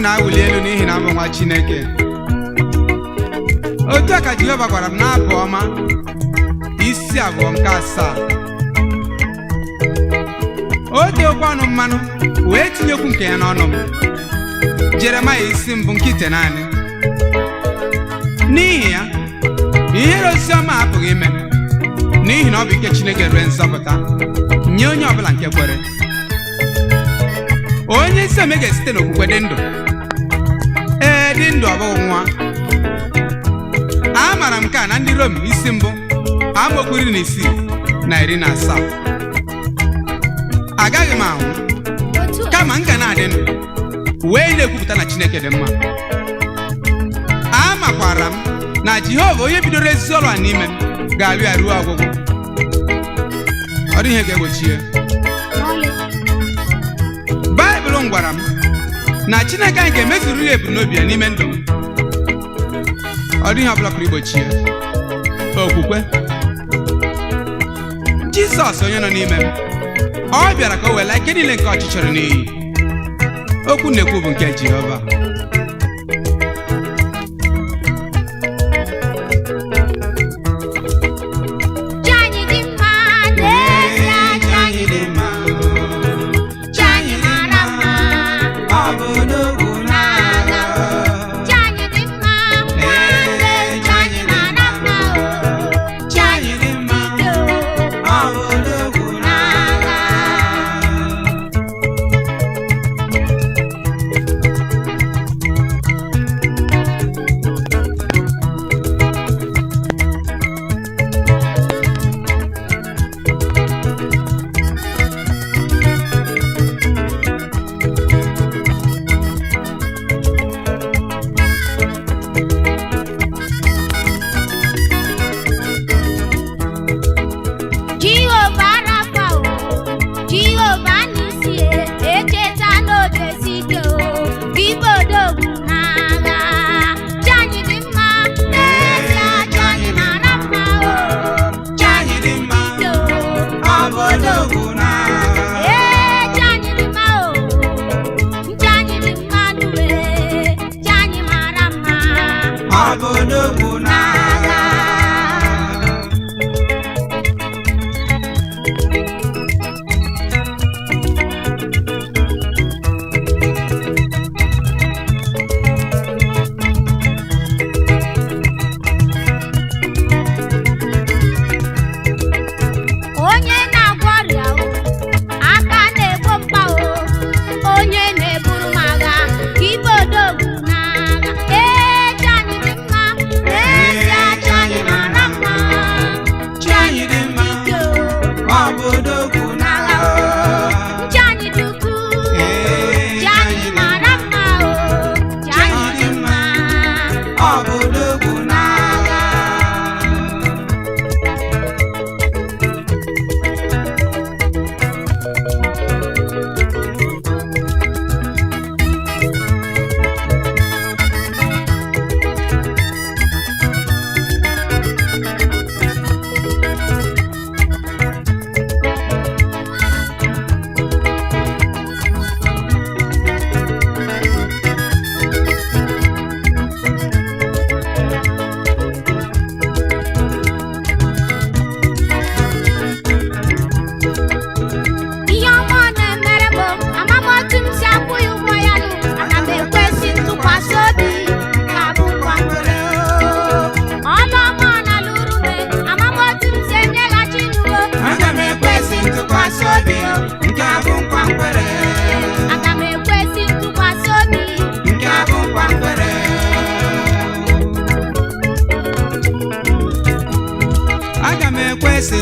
na awụli elu n'ihi na abụ nwa Chineke. Otu a ka Jehova gwara m n'abụ ọma isi abụọ nke 7. O dị okwu ọnụ mmanụ wee tinyekwu nke ya n'ọnụ m. Jeremaya isi mbụ nke 9. N'ihi ya ihere osisi ọma apụghị ime n'ihi na ọ bụ ike Chineke rue nzọpụta nye onye ọbụla nke kwere. Onye isi ome ga-esite n'okwukwe dị ndụ. Ee, dị ndụ ọ bụghị nwa. Amaara m nke a na ndị Rom isi mbụ amaokwu 16 na 17. Agaghị m anwụ kama m ga na-adị ndụ wee na-ekwupụta na Chineke dị mma. Amakwara m na Jehova onye bidoro ezi ọrụ a n'ime m ga-alụ ya ruo ọgwụgwụ. Ọ dịghị ihe ga-egbochi ya. Baịbụl m gwara m na Chineke anyị ga-emezuru ya ebumnobi ya n'ime ndụ m. Ọ dịghị ọbụla pụrụ igbochi ya. Okwukwe Jizọs onye nọ n'ime m, ọ bịara ka o wela ike niile nke ọchịchịrị n'iyi. Okwu na-ekwu bụ nke Jehova.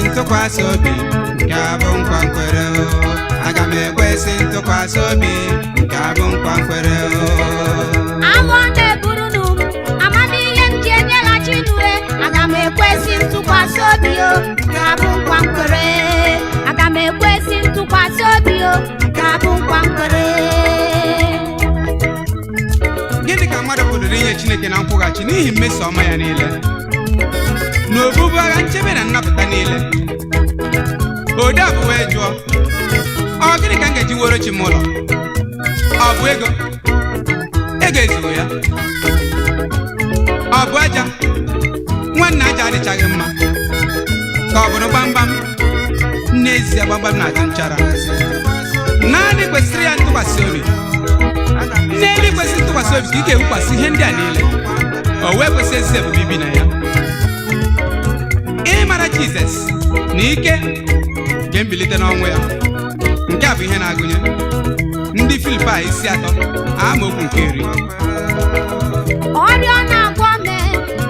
ntụkwasị obi nke abụ nkwa nkwere aga m ekwesị ntụkwasị obi nke abụ nkwa nkwere agwọ na-eburu n'ụmụ amamihe m ji enyeghachi n'uwe aga m ekwesị ntụkwasị obi nke abụ nkwa nkwere aga m ekwesị ntụkwasị obi nke abụ nkwa nkwere. Gịnị ka mmadụ pụrụ inye Chineke na nkwụghachi n'ihi mmeso ọma ya niile n'obubu agha nchebe na nnapụta niile? Ode abụ wee jụọ, ọ gịnị ka m ga-eji were chi m ụlọ? Ọ bụ ego? ike ezughị ya. Ọ bụ aja nwanne aja adịchaghị mma ka ọ bụrụ gbamgbam. N'ezie gbamgbam na-atụ nchara. Naanị kwesịrị ya ntụkwasị obi. N'elu kwesịrị ntụkwasị obi ka ị ga-ewukwasị ihe ndị a niile. O wee kwesị ezi ebube ibi na ya. Ịmara Jizọs na ike ga-embilite n'ọnwụ ya. Nke a bụ ihe na-agụnye ndị Filipaị 3 amaokwu nke 10. Ọrịa na-agwọ mee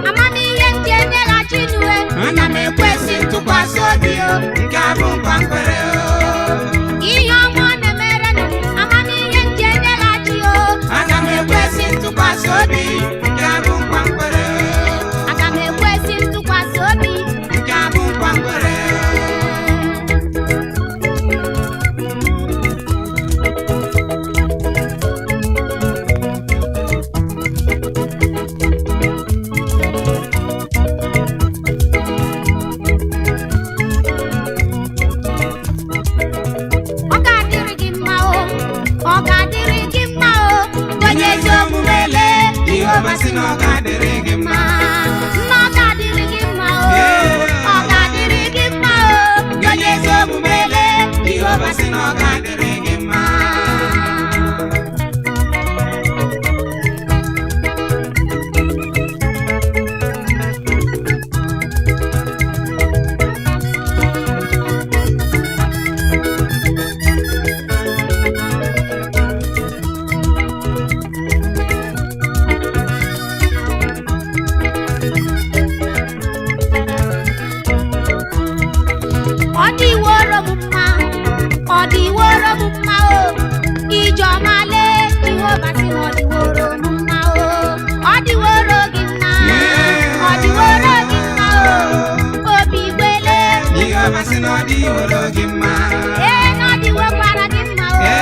amamihe nke enyeghachi n'uwe. Ana m ekwesị ntụkwasị obi o, nke a bụ nkwa nkwere o. ihe ọma ọ na-emere m amamihe nke enyeghachi o. Ana m ekwesị ntụkwasị obi, nke a bụ nkwa nkwere o. Aga m ekwesị ntụkwasị obi. Nke a bụ nkwa nkwere o. Ọ ga-adịrị gị mma o, ọ ga-adịrị gị mma o. Onye ezi omume lee Jehova sị na ọ ga-adịrị gị mma. Nna ọ ga-adịrị gị mma o, ọ ga-adịrị gị mma o. Onye ezi omume lee Jehova sị na ọ ga-adịrị gị mma. Ọ dịworo m mma, ọ dịworo m mma o. Ijeọma lee Jehova sị na ọ dịworo m mma o. Ọ dịworo gị mma, ọ dịworo gị mma o. Obi Igwe lee Jehova sị na ọ dịworo gị mma. na ọ dịwokwara gị mma o.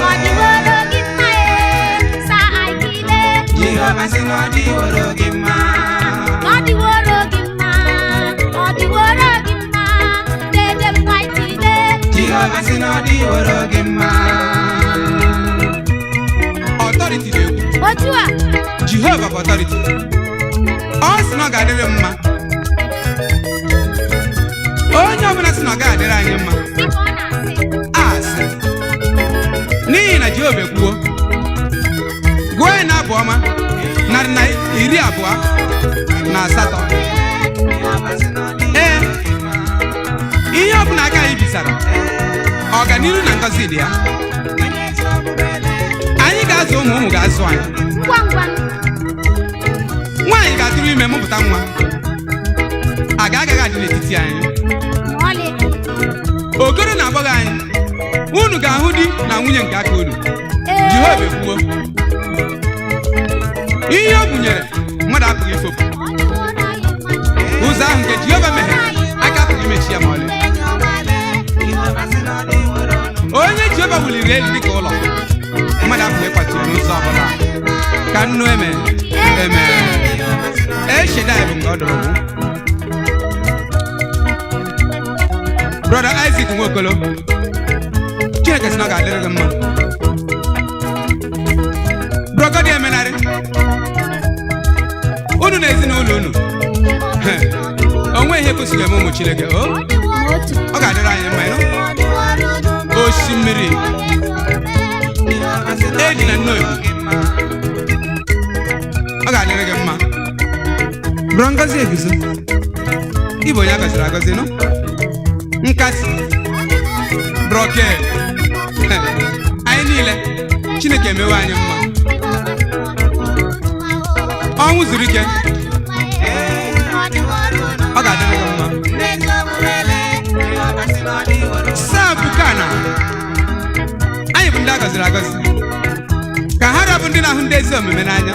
Ọ dịworo gị mma sa Ayi lee Jehova sị na ọ dịworo gị mma. na ọ dịworo gị mma, ọ dịworo gị mma. Dede m Whitey lee Jehova sị na ọ dịworo gị mma. Ọtọriti na-ekwu. otu a Jehova bụ ọtọriti. Ọ sị na ọ ga-adịrị m mma. Onye ọbụla sị na ọ ga-adịrị anyị mma dị ka ọ na-asị. asị. N'ihi na Jehova ekwuo. Gụọ ya na abụ ọma 128. Ee, ihe ọbụla aka anyị bisara ọganihu na ngọzi dị ya. Anyị ga-azụ ụmụ, ụmụ ga-azụ anyị. Ngwa ngwa Nwaanyị ga-atụrụ ime mụpụta nwa. A ga-agaghị adị n'etiti anyị. ma ọlị. Okoro na agbọghọ anyị, unu ga-ahụ di na nwunye nke aka unu. Ee, Jehova ekwuo. Ihe o bunyere mmadụ apụghị ifopụ. ọ dịworo anyị mma. Ụzọ ahụ nke Jehova meghere aka apụghị imechi ya ma ọlị. Onye Jehova wuliri elu dịka ụlọ, mmadụ apụghị ịkwatụ n'ụzọ ọbụla. Ka nnu eme eme. Eshedai bụ nke ọ dụrụ bụ. Brother Isaac Nwokolo, Chineke sị na ọ ga-adịrị gị mma. Brọgọdị Emenarị, unu na ezinụlọ unu, onwe ihe kwesịrị eme ụmụ Chineke. Ọ dịworo otu. Ọ ga-adịrị anyị mma ịnụ. Ọ dịworo otu. Osimiri eji na nnoyi, ọ ga-adịrị gị mma. Bụrụ ngọzi eguzo, ịbụ onye a gọziri agọzi nụ. Nkasi broke anyị niile Chineke emewe anyị mma. Ọnwụ zuru ike, ọ ga-adịrị gị mma. Saa Bukana, anyị bụ ndị a gọziri agọzi. Ka ha rabụ ndị na-ahụ ndị ezi omume n'anya,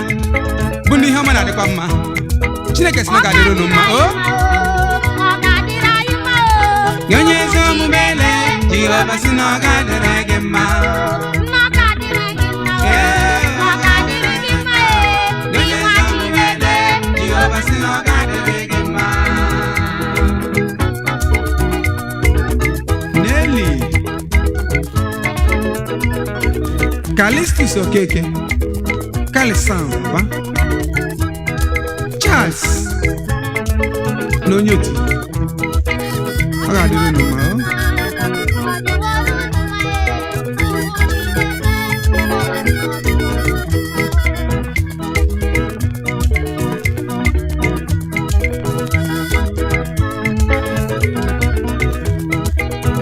bụ ndị ihe ọma na-adịkwa mma. Chineke sị na ọ ga-adịrị unu mma. O Ọ ga-adịrị anyị mma o. Onye ezi omume lee Jehova sị na ọ ga-adịrị gị mma. Nna ọ ga-adịrị gị mma o. Ọ ga-adịrị gị mma e. Onye ezi omume lee Jehova sị na ọ ga-adịrị gị mma. Nelly Kalistus Okeke, Kalisan ba Charles na onye otu ọ ga-adịrị unu mma o.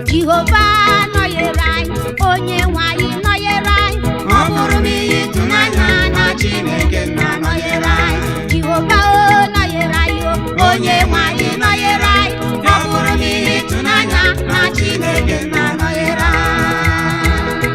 Jehova nọnyere anyị, onye nwe anyị nọnyere anyị. Ọ bụrụ m ihe ịtụnanya na Chineke na-anọnyere anyị. Jehova o nọnyere anyị o, onye nwe anyị nọnyere anyị. Ọ bụrụ m ihe ịtụnanya na Chineke na-anọnyere anyị.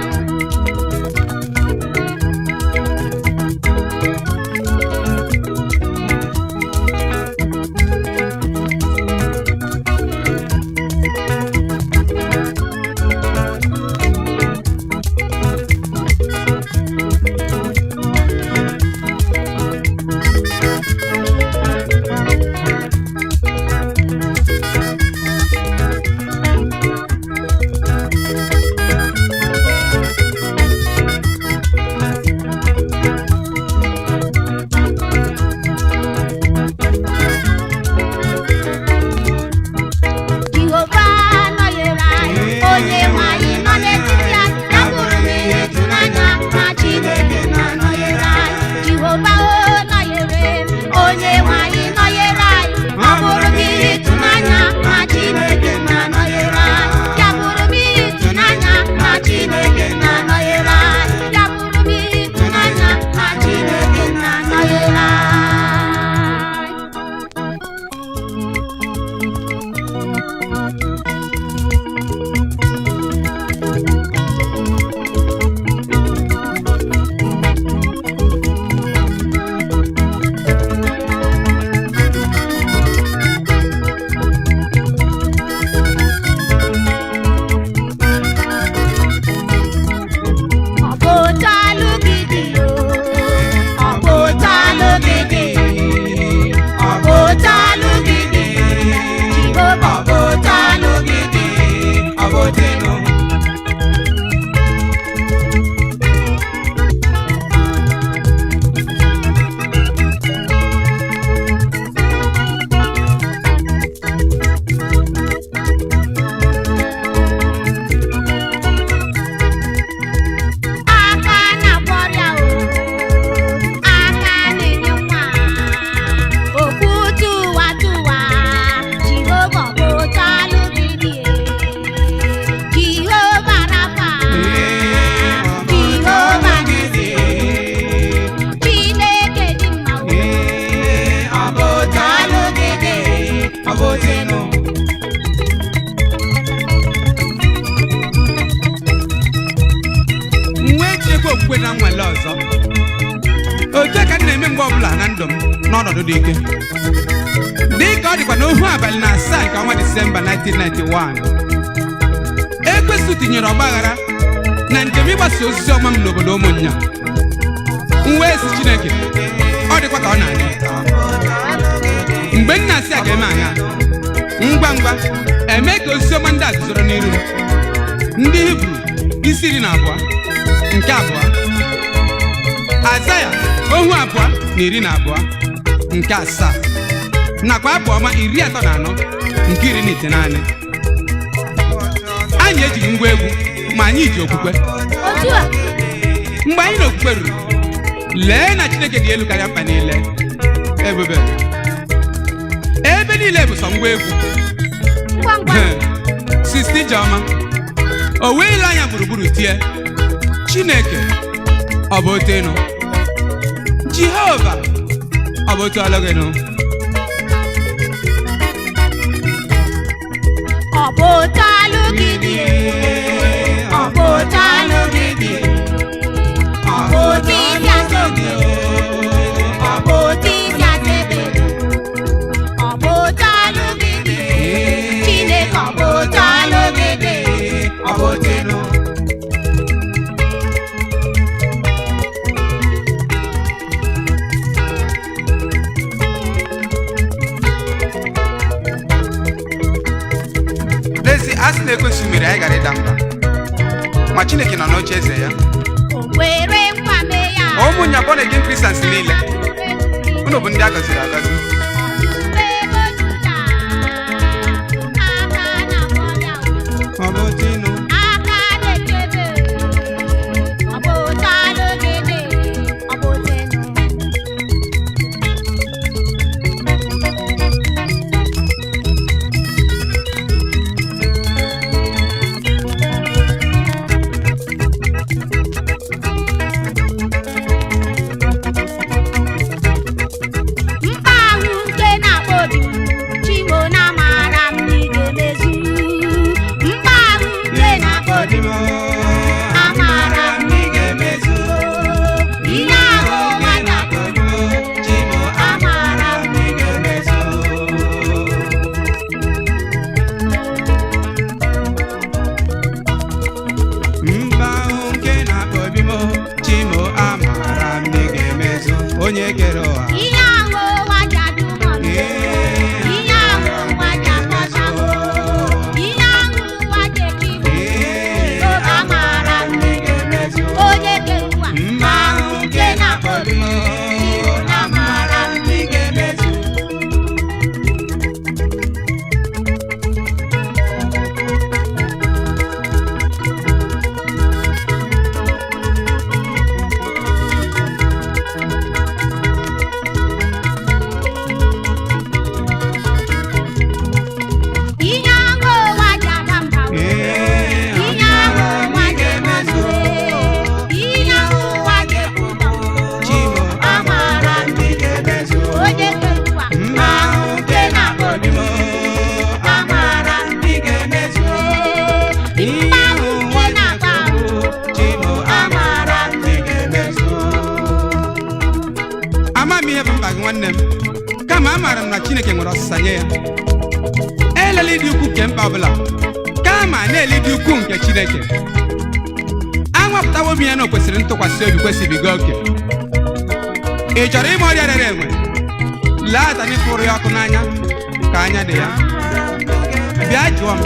Jehova nọnyere anyị, onye nwe anyị nọ n'etiti anyị. Ya bụrụ m ihe ịtụnanya na Chineke na-anọnyere anyị. Jehova o nọnyere m, onye nwe anyị nọnyere anyị. Ọ bụrụ m ihe ịtụnanya na Chineke na-anọnyere anyị. Ya bụrụ m ihe ịtụnanya na Chineke na-anọnyere anyị. Ya bụrụ m ihe ịtụnanya na Chineke na-anọnyere anyị. Ọ bụ otu alụ gị dị o, ọ bụ otu alụ gị dị, ọ bụ otu alụ gị dị, Jehova ọ bụ otu alụ gị dị, ọ bụ otu elu. Aka na-agwọ ọrịa o, aka na-enye nwa, okwu tụwa tụwa, Jehova ọ bụ otu alụ gị dị e. Jehova Rafa, Jehova Nisi, Chineke dị mma o, ọ bụ otu alụ gị dị, ọ bụ otu elu. Nwa echekwa okwukwe na nnwale ọzọ otu a ka m na-eme mgbe ọbụla na ndụ m n'ọnọdụ dị ike dị ka ọ dịkwa n'ohu abalị na 7 nke ọnwa Disemba 1991. Ekwesu tinyere ọgbaghara na njem ịgbasa ozizi ọma m n'obodo ụmụnnya. M wee sị Chineke, ọ dịkwa ka ọ na-adị mgbe m na-asị a ga-eme anya ngwa ngwa eme ka ozizi ọma ndị a guzoro n'iru m. Ndị Hibru isi 12 nke abụọ, Azaya ohu 2:12 nke 7 nakwa abụ ọma 34 nke 19. Anyị ejighị ngwa egwu ma anyị ji okwukwe. Otu a, Mgbe anyị na okwukwe ruru, lee na Chineke dị elu karịa mkpa niile. Ebube ebe niile bụ sọ ngwa egwu. ngwa ngwa. Sisti Ijeọma o wee ile anya gburugburu tie, Chineke ọ bụ otu enu, Jehova ọ bụ otu alụ gị nụ. Ọ bụ otu alụ gị dị e, ọ bụ otu alụ gị dị, ọ bụ otu isi asọ gị, ọ bụ otu isi asọ ebe, ọ bụ otu alụ gị dị, Chineke ọ bụ otu alụ gị dị, ọ bụ otu elu. N'ezie a sị na Ekwensu mere anyị gara ịda mba, ma Chineke nọ n'oche eze ya. O kwere nkwa mee ya, ụmụ nya born again Christians niile unu bụ ndị a gọziri agọzi. Ọ bụ Tinu. Onye kere ụwa ihe ahụ ụwa ji adị ụmụ ihe ahụ ụwa ji akọcha ihe ahụ ụwa ji eji oge amaara onye kere ụwa mma ahụ nke na-akpọbi na amaara ndị ga-emezu. Nwanne m kama amaara m na Chineke nwere ọsịsa nye ya elela ịdị ukwu nke mkpa ọbụla kama na-ele ịdị ukwu nke Chineke. Anwapụtawo m ya na o kwesịrị ntụkwasị obi kwesịbiga oke. Ị chọrọ ime ọrịa rere enwe? Lee atani fụrụ ya ọkụ n'anya ka anya dị ya. Bịa jụọ m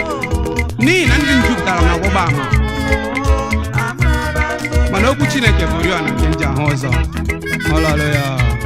n'ihi na ndị m jupụtara na ọgbụgba ama, mana okwu Chineke bụ oriọna nke m ji ahụ ụzọ. Haleluya.